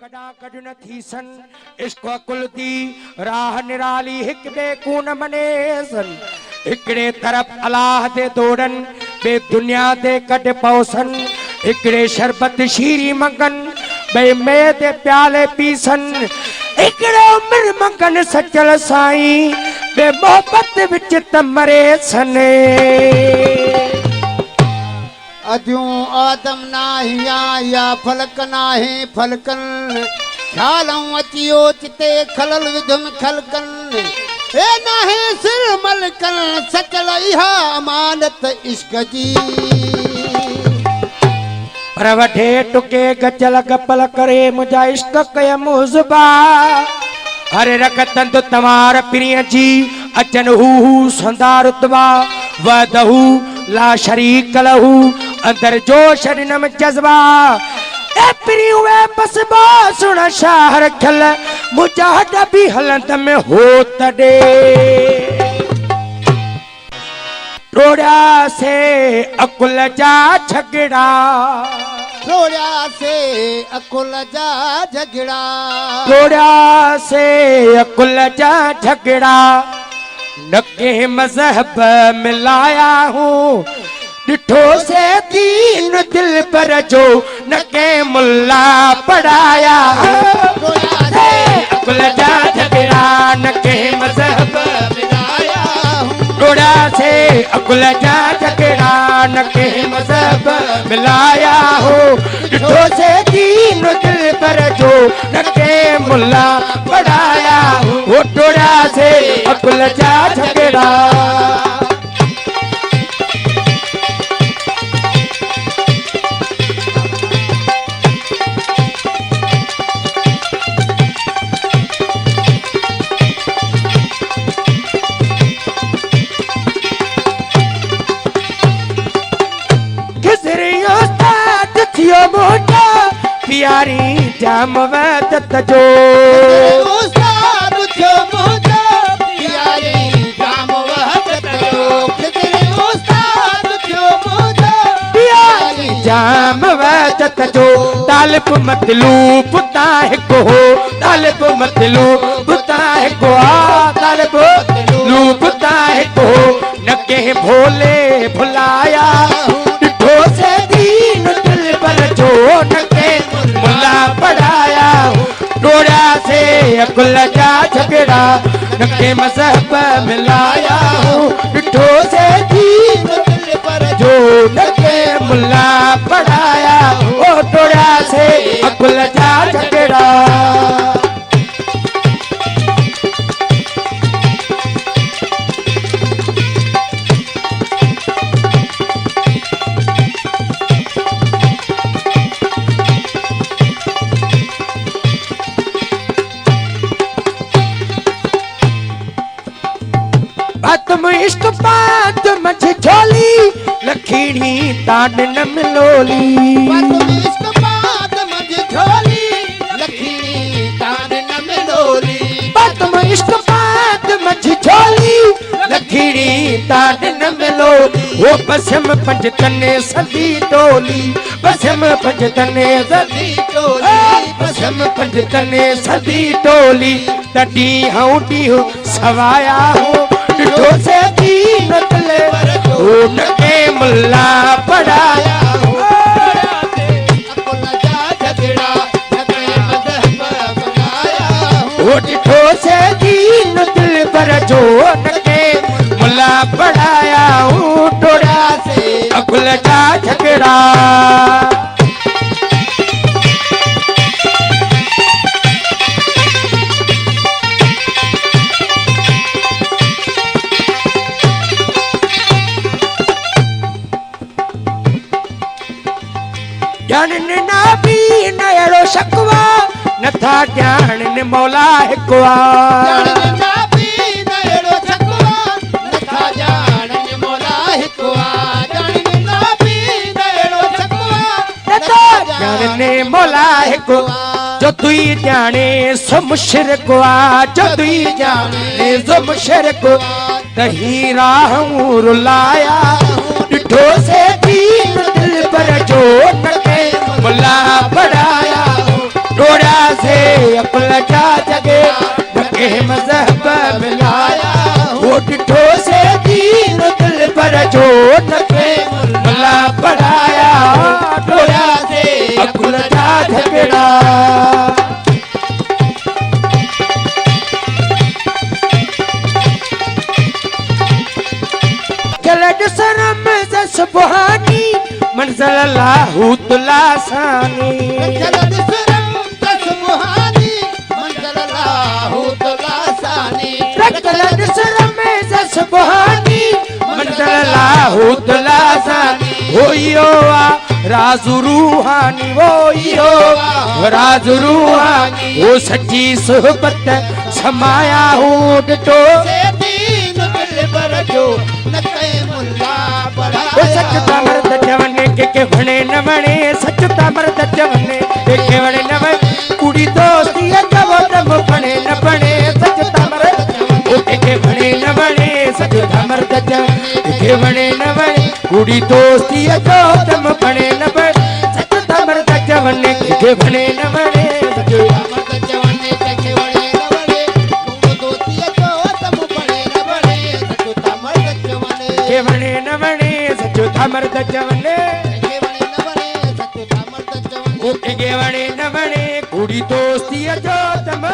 कड़ा कड़ न थी सन इश्क कुल दी राह निराली हिक बे कून मने सन इकड़े तरफ अलाह दे दौड़न बे दुनिया दे कट पौसन इकड़े शरबत शीरी मंगन बे मैं दे प्याले पीसन इकड़े उम्र मंगन सचल साईं बे मोहब्बत विच तमरे सने अजू आदम नाहिया या फलक नाहे फलकन ख्यालों अचियो चिते खलल विधुम खलकन ए नाहे सिर मलकन सचल इहा अमानत इश्क जी पर वठे टुके गचल गपल करे मुझा इश्क कय मुज़बा हरे रखतन तो तवार प्रिय जी अचन हु संदा रुतबा वदहु ला शरीक लहू अंदर जोश नम जज्बा ए प्रिय वे बस बा सुन शाहर खल मुजाहद भी हलंद में हो तडे टोड़ा से अकुल जा झगड़ा थोड़ा से अकुल जा झगड़ा टोड़ा से अकुल जा झगड़ा न के मजहब मिलाया हूँ डिठो से दीन दिल पर जो न के मुल्ला पढ़ाया अकुल जा झगड़ा न के मजहब मिलाया टोड़ा से अकुल जा झगड़ा न के मजहब मिलाया हो डिठो से दीन दिल पर जो न के मुल्ला पढ़ाया वो टोड़ा से अकुल जा झगड़ा प्यारी जाम वदत जो उस्ताद जो मोजा प्यारी जाम वदत जो खिदरे उस्ताद जो मोजा प्यारी जाम वदत जो तालिब मतलूब ताह को तालिब मतलूब ताह को तालिब मतलूब ताह को न के भोले भुलाया डिठो से दीन दिल पर जो न के मुल्ला पढ़ाया टोड़ा से अकुल जा झगड़ा न के मजहब मिलाया डिठो से दीन दिल पर जो न के मुल्ला पढ़ाया ओ टोड़ा से अकुल जा झगड़ा तुम इश्क बात मझ झोली लखीड़ी तान न मिलोली तुम इश्क बात मझ झोली लखीड़ी तान न मिलोली तुम इश्क बात मझ झोली लखीड़ी तान न मिलोली वो बसम पंज तने सदी टोली बसम पंज तने सदी टोली बसम पंज तने सदी टोली तडी हूं डी सवाया हो डिठो से दीन दिल पर जो न के मुल्ला पढ़ाया अकुल जा झगड़ा न के मजहब मिलाया वो डिठो से दीन दिल पर जो न के मुल्ला पढ़ाया टोड़ा से अकुल जा झगड़ा जानन ना भी नयरो शकवा नथा जानन मौला हिकवा जानन ना भी नयरो शकवा नथा जानन मौला हिकवा जानन ना भी नयरो शकवा नथा जानन मौला हिकवा जो तुई जाने सो मुशरिकवा जो तुई जाने सो मुशरिकवा तही राह रुलाया डिठो से दीन दिल पर जो न के मुल्ला पढ़ाया डोड़ा से अकुल जा जगे धके मजहब मिलाया वो डिठो से दीन दिल पर जो धके मुल्ला पढ़ाया डोड़ा से अकुल जा झगड़ा चलड शरम सुबहानी मंज़िल अल्लाहु तआला सानी चलद सुरम सुबहानी मंज़िल अल्लाहु तआला सानी चलड शरम सुबहानी मंज़िल अल्लाहु तआला सानी होइयो राज रूहानी होइयो राज रूहानी वो सच्ची सोहबत समाया हो डिठो से दीन दिल पर जो नके मुल्ला वो पढ़ाया सचता मर्द जवने के वणे न वणे सचता मर्द जवने के वणे न वणे कुड़ी दोस्ती जब दम बणे न बणे सचता मर्द के वणे न वणे सचता मर्द जवने के वणे न वणे कुड़ी दोस्ती जो दम बणे न बणे सचता मर्द जवने के वणे न वणे मर्द जवाने के वणे न वणे तुम दोस्ती जो तम पड़े न वणे सचुता मर्द जवाने के वणे न वणे सचता मर्द जवने के वणे न वणे सचुता मर्द जवाने के वणे न वणे कुड़ी दोस्ती जो दम